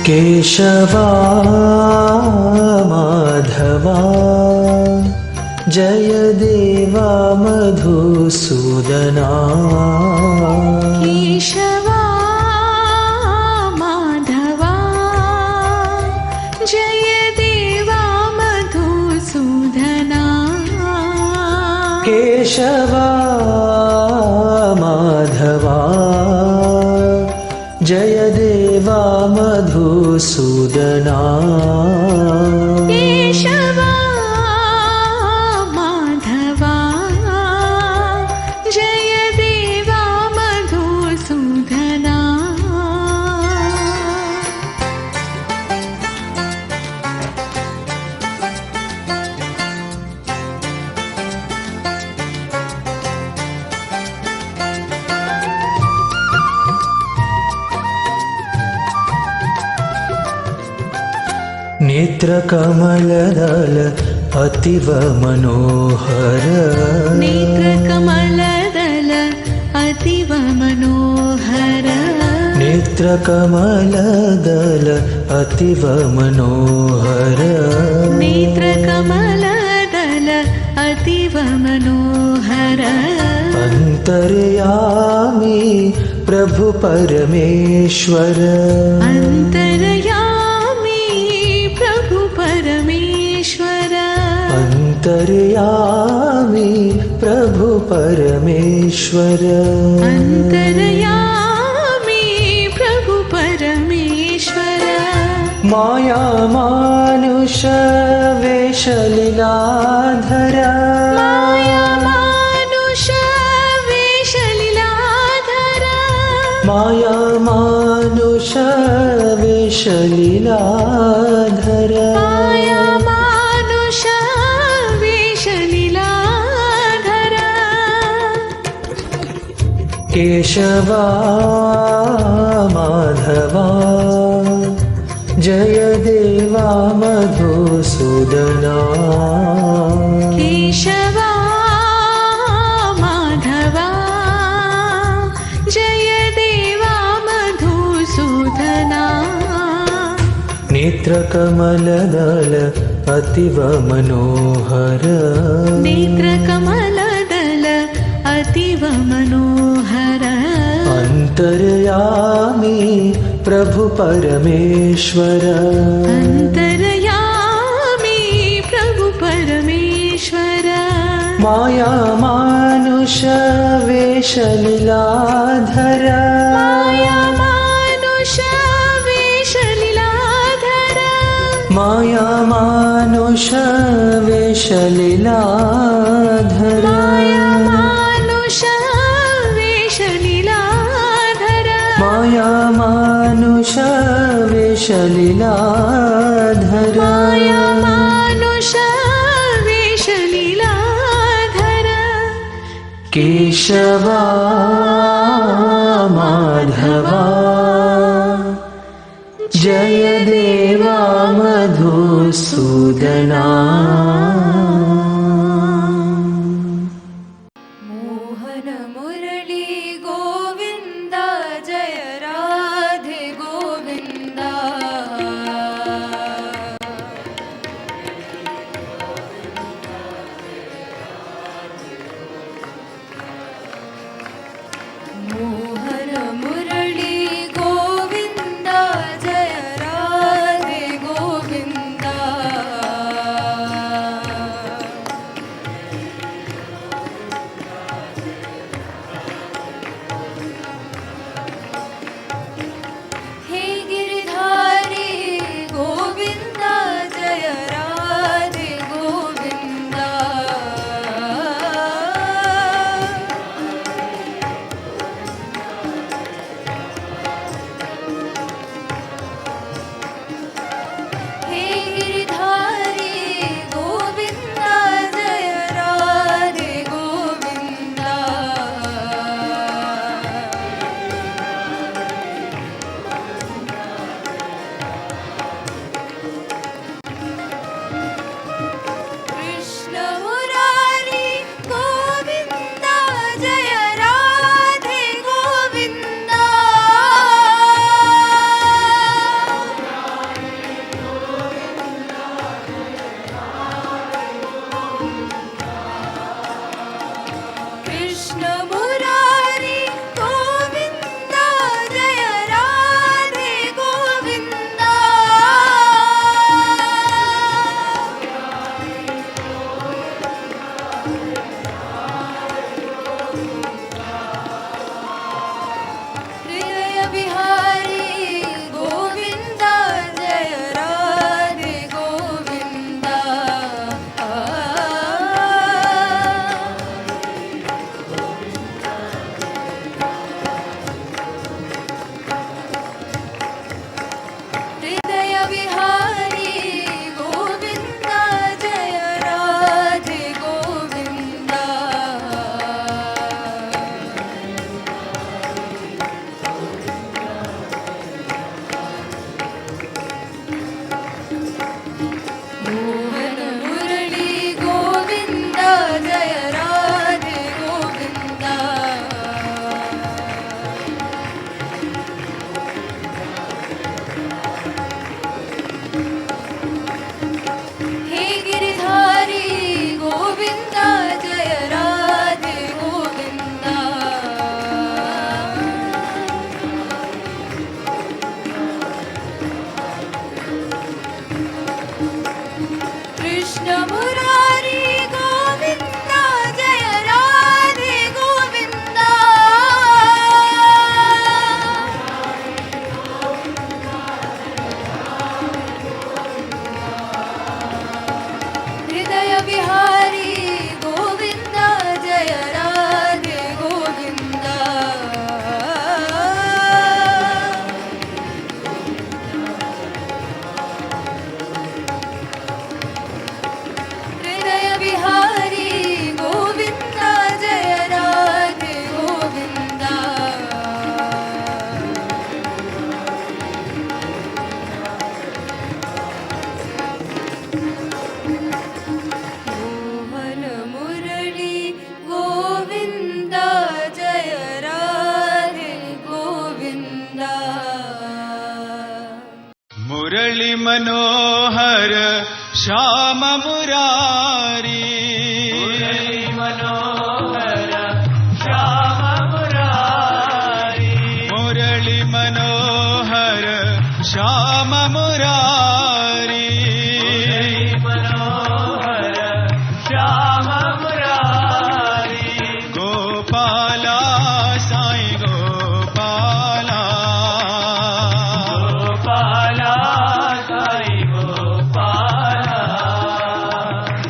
केशवा माधवा जय देवा मधुसूदना। केशवा माधवा जय देवा मधुसूदना। केशवा माधवा जय देवा मधुसूदना। केशवा माधवा जय देवा मधुसूदना। नेत्रकमलदल अतीव मनोहर। नेत्रकमलदल अतीव मनोहर। नेत्रकमलदल अतीव मनोहर। नेत्रकमलदल अतीव मनोहर। अन्तर्यामी प्रभु परमेश्वर। अन्तर्यामी प्रभु परमेश्वर। अन्तर्यामी प्रभु परमेश्वर। अन्तर्यामी प्रभु परमेश्वर। माया मानुष वेशलीलाधर। माया मानुष वेशलीलाधर। माया मानुष वेशलीलाधर। माया मानुष वेशलीलाधर। केशवा माधवा जय देवा मधुसूदना। केशवा माधवा जय देवा मधुसूदना। नेत्रकमलदल अतीव मनोहर। नेत्रकमलदल अतीव मनोहर। अन्तर्यामी प्रभु परमेश्वर। अन्तर्यामी प्रभु परमेश्वर। माया मानुष वेशलीलाधर। माया मानुष वेशलीलाधर। माया मानुष वेशलीलाधर। माया मानुष वेशलीलाधर। माया मानुष वेशलीलाधर। माया मानुष वेशलीलाधर। केशवा माधवा जय देवा मधुसूदना। मोहन मुरली गोविन्द जय राधे गोविन्द। मोहन मुरली गोविन्द जय राधे गोविन्द। मुरली मनोहर श्याम मुरारी मनोहर श्याम मुरारी मुरली मनोहर श्याम मुरारी मनोहर श्याम मुरारी गोपाला साई गोपाला गोपाला साई गोपाला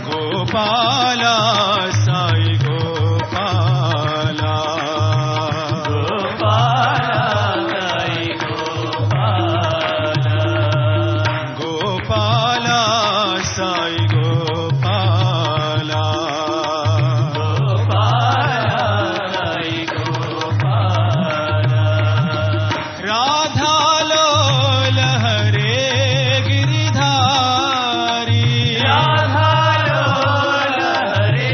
गोपाला साई गोपाला गोपाला साई गोपाला गोपाला साई गोपाला गोपाला साई गोपाला राधा लोल हरे गिरिधारी राधा लोल हरे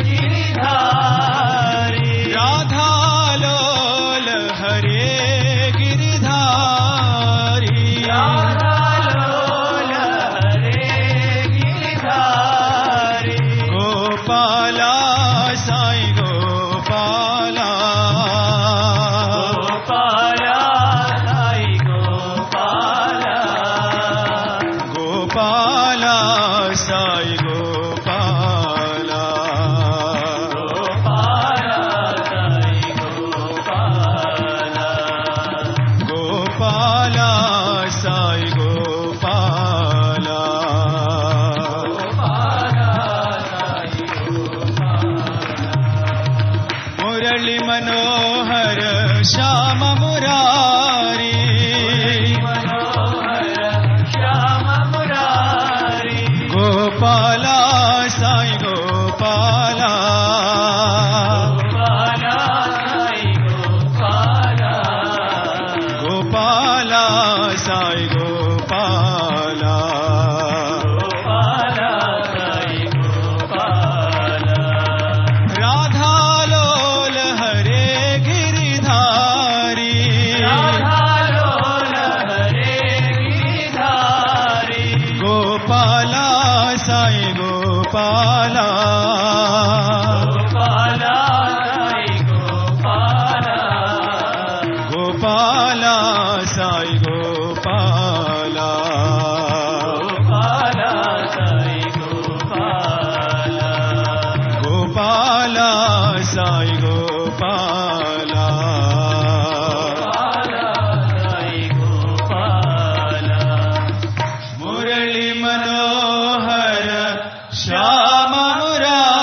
गिरिधारी राधा लोल हरे गिरिधारी राधा लोल हरे गिरिधारी गोपाला साई गोपाला गोपाला साई गोपाला गोपाला साई गोपाला गोपाला साई गोपाला गोपाला साई गोपाला गोपाला साई गोपाला मुरली मनोहर श्याम मुरारी मनोहर श्याम मुरारी गोपाला साई गोपाला गोपाला साई गोपाला गोपाला साई गोपाला गोपाला साई गोपाला राधा लोल हरे गिरिधारी राधा लोल हरे गिरिधारी गोपाला साई गोपाला गोपाला साई गोपाला गोपाला साई गोपाला गोपाला साई गोपाला गोपाला साई गोपाला गोपाला साई गोपाला मुरली मनोहर श्याम मुरारी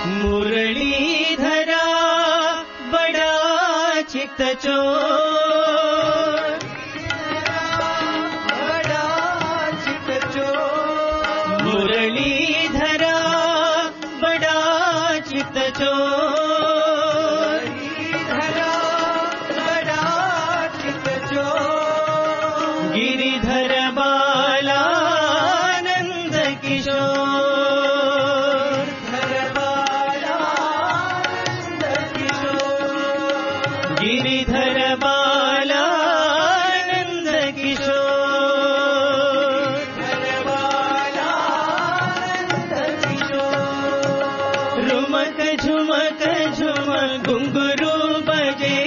मुरलीधरा बड़ा चित चोर, बड़ा चित चोर, मुरलीधरा बड़ा चित चोर, धरा बड़ा चित चोर, गिरिधर बालानंद किशोर, गिरिधर बालानंद किशोर, रुमक झुमक झुम घुंघरू बजे,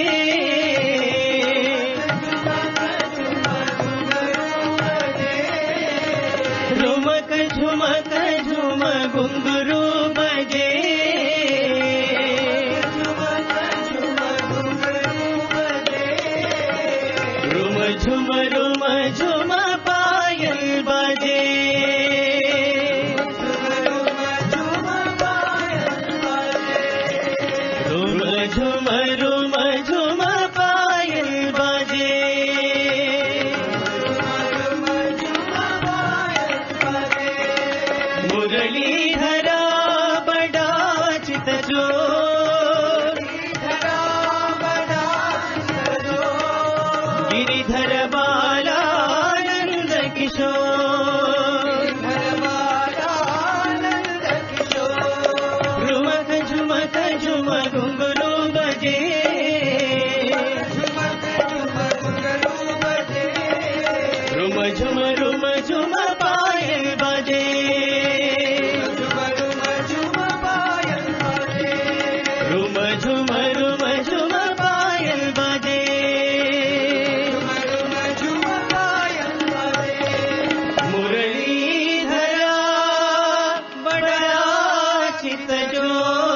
रुमक झुमक झुम घुंघरू बजे, रुम झुम पायल बजे, रुम झुम पायल बजे, मुरलीधरा बड़ा चित चोर, गिरिधर बालानंद किशोर, रुमक झुमक झुम घुंघरू बजे, रुम झुम पायल बजे, रुम झुम पायल बजे, मुरलीधरा बड़ा चित चोर,